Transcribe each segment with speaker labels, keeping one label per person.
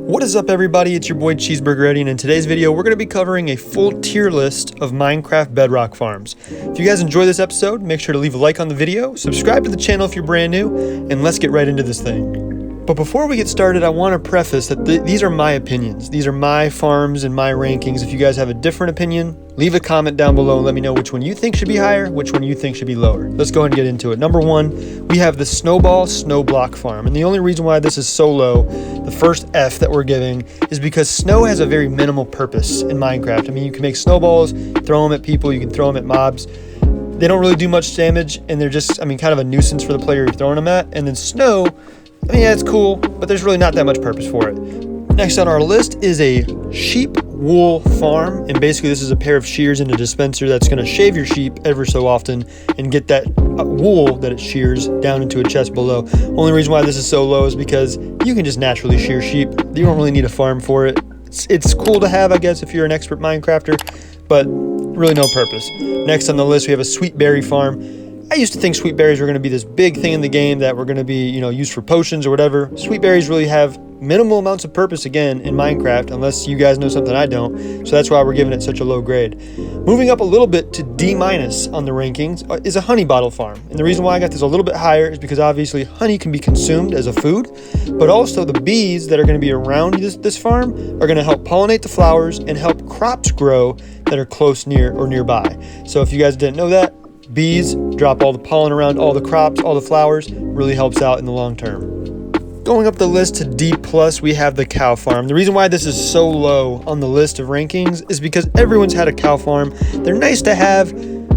Speaker 1: What is up, everybody? It's your boy Cheeseburger Eddie, and in today's video we're going to be covering a full tier list of Minecraft Bedrock farms. If you guys enjoy this episode, make sure to leave a like on the video, subscribe to the channel if you're brand new, and let's get right into this thing. But before we get started, I want to preface that these are my opinions. These are my farms and my rankings. If you guys have a different opinion, leave a comment down below and let me know which one you think should be higher, which one you think should be lower. Let's go ahead and get into it. Number one, we have the Snowball Snow Block Farm. And the only reason why this is so low, the first F that we're giving, is because snow has a very minimal purpose in Minecraft. I mean, you can make snowballs, throw them at people, you can throw them at mobs. They don't really do much damage, and they're just, kind of a nuisance for the player you're throwing them at. And then snow, yeah, it's cool, but there's really not that much purpose for it. Next on our list is a sheep wool farm, and basically this is a pair of shears in a dispenser that's going to shave your sheep ever so often and get that wool that it shears down into a chest below. Only reason why this is so low is because you can just naturally shear sheep. You don't really need a farm for it. It's cool to have, I guess, if you're an expert Minecrafter, but really no purpose. Next on the list, we have a sweet berry farm. I used to think sweet berries were going to be this big thing in the game that were going to be, used for potions or whatever. Sweet berries really have minimal amounts of purpose again in Minecraft, unless you guys know something I don't. So that's why we're giving it such a low grade. Moving up a little bit to D- on the rankings is a honey bottle farm. And the reason why I got this a little bit higher is because obviously honey can be consumed as a food, but also the bees that are going to be around this farm are going to help pollinate the flowers and help crops grow that are close, near, or nearby. So if you guys didn't know that, bees drop all the pollen around all the crops, all the flowers, really helps out in the long term. Going up the list to D+, we have the cow farm. The reason why this is so low on the list of rankings is because everyone's had a cow farm. They're nice to have,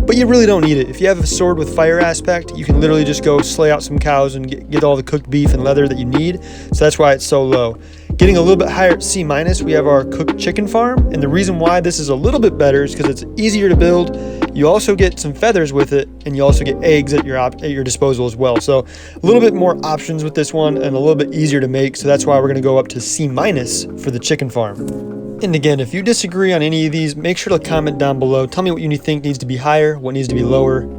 Speaker 1: but you really don't need it. If you have a sword with fire aspect, you can literally just go slay out some cows and get all the cooked beef and leather that you need. So that's why it's so low. Getting a little bit higher at C-, we have our cooked chicken farm. And the reason why this is a little bit better is because it's easier to build. You also get some feathers with it, and you also get eggs at your disposal as well. So a little bit more options with this one and a little bit easier to make. So that's why we're going to go up to C- for the chicken farm. And again, if you disagree on any of these, make sure to comment down below. Tell me what you think needs to be higher, what needs to be lower.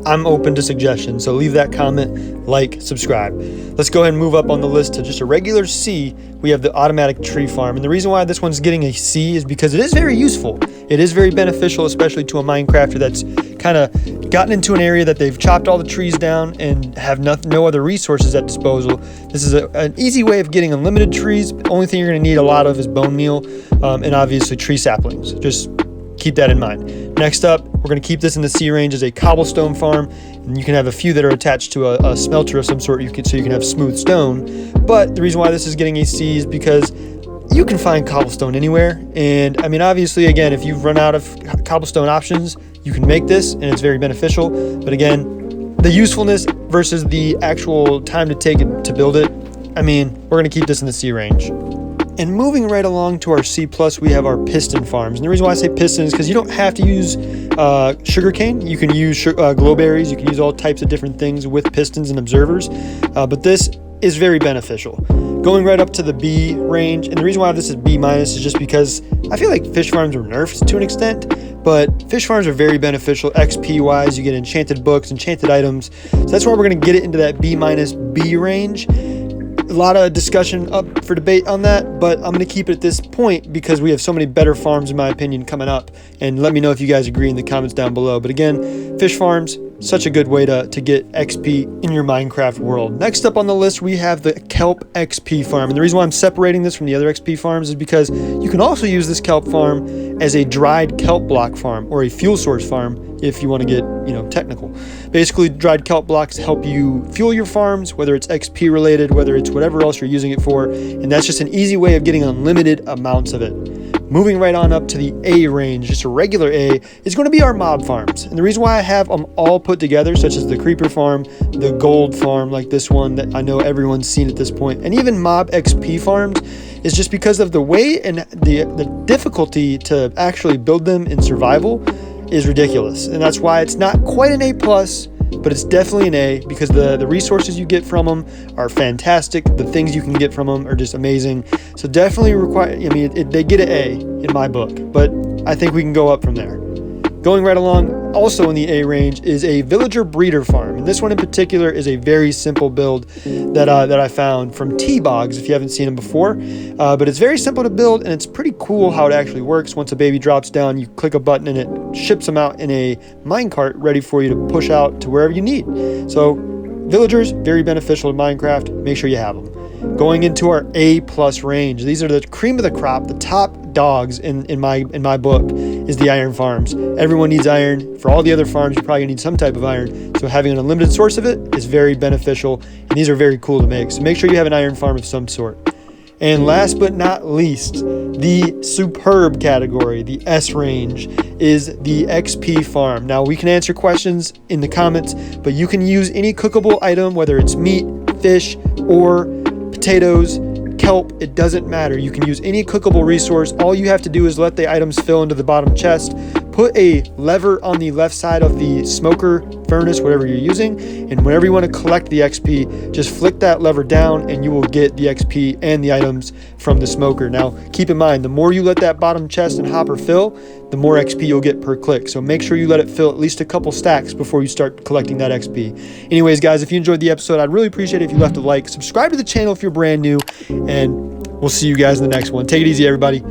Speaker 1: I'm open to suggestions, so leave that comment, like, subscribe. Let's go ahead and move up on the list to just a regular C. We have the automatic tree farm, and the reason why this one's getting a C is because it is very useful. It is very beneficial, especially to a Minecrafter that's kind of gotten into an area that they've chopped all the trees down and have no other resources at disposal. This is an easy way of getting unlimited trees. The only thing you're going to need a lot of is bone meal and obviously tree saplings. Just keep that in mind. Next up, we're going to keep this in the C range as a cobblestone farm, and you can have a few that are attached to a smelter of some sort, so you can have smooth stone. But the reason why this is getting a C is because you can find cobblestone anywhere, and obviously, again, if you've run out of cobblestone options, you can make this, and it's very beneficial. But again, the usefulness versus the actual time to take it to build it, we're going to keep this in the C range. And moving right along to our C+, we have our piston farms. And the reason why I say piston is because you don't have to use sugarcane. You can use glowberries. You can use all types of different things with pistons and observers. But this is very beneficial. Going right up to the B range. And the reason why this is B- is just because I feel like fish farms were nerfed to an extent. But fish farms are very beneficial XP-wise. You get enchanted books, enchanted items. So that's why we're going to get it into that B- B range. A lot of discussion up for debate on that, but I'm going to keep it at this point because we have so many better farms, in my opinion, coming up. And let me know if you guys agree in the comments down below. But again, fish farms, such a good way to get XP in your Minecraft world. Next up on the list, we have the kelp XP farm. And the reason why I'm separating this from the other XP farms is because you can also use this kelp farm as a dried kelp block farm or a fuel source farm if you want to get, technical. Basically, dried kelp blocks help you fuel your farms, whether it's XP related, whether it's whatever else you're using it for. And that's just an easy way of getting unlimited amounts of it. Moving right on up to the A range, just a regular A, is going to be our mob farms. And the reason why I have them all put together, such as the creeper farm, the gold farm like this one that I know everyone's seen at this point, and even mob XP farms, is just because of the way and the difficulty to actually build them in survival is ridiculous. And that's why it's not quite an A+, but it's definitely an A because the resources you get from them are fantastic. The things you can get from them are just amazing. So definitely they get an A in my book, but I think we can go up from there. Going right along, also in the A range, is a villager breeder farm. And this one in particular is a very simple build that I found from T-Bogs, if you haven't seen them before. But it's very simple to build, and it's pretty cool how it actually works. Once a baby drops down, you click a button and it ships them out in a minecart ready for you to push out to wherever you need. So villagers, very beneficial in Minecraft. Make sure you have them. Going into our A+ range, these are the cream of the crop, the top dogs in my book is the iron farms. Everyone needs iron. For all the other farms, you're probably gonna need some type of iron. So having an unlimited source of it is very beneficial, and these are very cool to make. So make sure you have an iron farm of some sort. And last but not least, the superb category, the S range, is the XP farm. Now we can answer questions in the comments, but you can use any cookable item, whether it's meat, fish, or potatoes, kelp, it doesn't matter. You can use any cookable resource. All you have to do is let the items fill into the bottom chest, put a lever on the left side of the smoker, furnace, whatever you're using, and whenever you want to collect the XP, just flick that lever down and you will get the XP and the items from the smoker. Now, keep in mind, the more you let that bottom chest and hopper fill, the more XP you'll get per click. So make sure you let it fill at least a couple stacks before you start collecting that XP. Anyways, guys, if you enjoyed the episode, I'd really appreciate it if you left a like. Subscribe to the channel if you're brand new, and we'll see you guys in the next one. Take it easy, everybody.